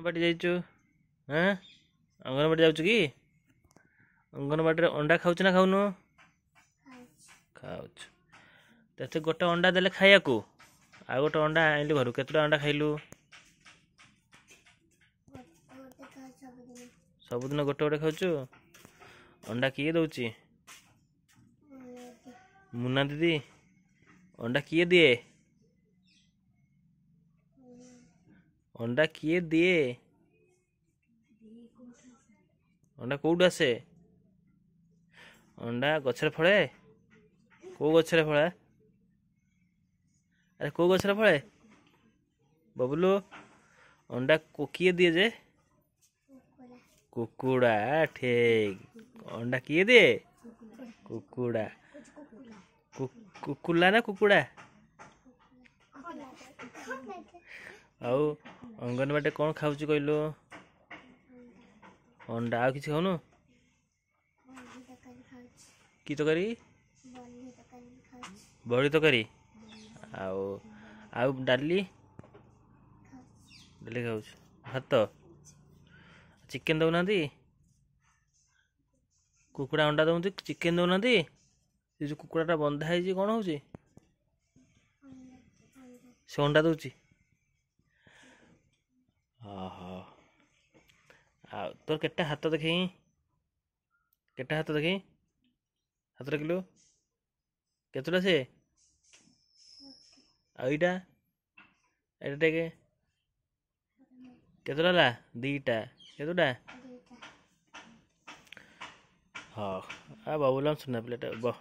ବାଟି ଯାଇଛୁ? ହଁ, ଅଙ୍ଗନବାଡ଼ି ଯାଉଛୁ କି? ଅଙ୍ଗନବାଡ଼ିରେ ଅଣ୍ଡା ଖାଉଛୁ ନା ଖାଉନୁ? ଖାଉଛୁ। ତତେ ଗୋଟେ ଅଣ୍ଡା ଦେଲେ ଖାଇବାକୁ, ଆଉ ଗୋଟେ ଅଣ୍ଡା ଆଣିଲୁ ଘରୁ, କେତେଟା ଅଣ୍ଡା ଖାଇଲୁ? ସବୁଦିନ ଗୋଟେ ଗୋଟେ ଖାଉଛୁ? ଅଣ୍ଡା କିଏ ଦଉଛି? ମୁନା ଦିଦି। ଅଣ୍ଡା କିଏ ଦିଏ? ଅଣ୍ଡା କିଏ ଦିଏ? ଅଣ୍ଡା କୋଉଠୁ ଆସେ? ଅଣ୍ଡା ଗଛରେ ଫଳେ? କୋଉ ଗଛରେ ଫଳେ? ଆରେ କୋଉ ଗଛରେ ଫଳେ? ବବୁଲୁ, ଅଣ୍ଡା କିଏ ଦିଏ ଯେ? କୁକୁଡ଼ା। ଠିକ୍। ଅଣ୍ଡା କିଏ ଦିଏ? କୁକୁଡ଼ା। କୁକୁଲା ନା କୁକୁଡ଼ା? ଆଉ ଅଙ୍ଗନବାଡ଼ିରେ କ'ଣ ଖାଉଛୁ କହିଲୁ? ଅଣ୍ଡା, ଆଉ କିଛି ଖାଉନୁ? କି ତରକାରୀ? ବଡ଼ି ତରକାରୀ। ଆଉ ଆଉ ଡାଲି? ଡାଲି ଖାଉଛୁ। ଭାତ? ଚିକେନ୍ ଦଉନାହାନ୍ତି? କୁକୁଡ଼ା ଅଣ୍ଡା ଦଉଛନ୍ତି, ଚିକେନ୍ ଦଉନାହାନ୍ତି? ସେ ଯେଉଁ କୁକୁଡ଼ାଟା ବନ୍ଧା ହେଇଛି କ'ଣ ହେଉଛି? ସେ ଅଣ୍ଡା ଦଉଛି? ଓହୋ। ଆଉ ତୋର କେତେ ହାତ ଦେଖେଇ? କେତେ ହାତ ଦେଖେଇ? ହାତ ଦେଖିଲୁ? କେତେଟା ସେ? ଆଉ ଏଇଟା? ଏଇଟା ଟିକେ କେତେଟା ହେଲା? ଦିଟା। କେତେଟା? ହଁ। ଆଉ ବବୁଲୁ ସୁନା ପିଲାଟା।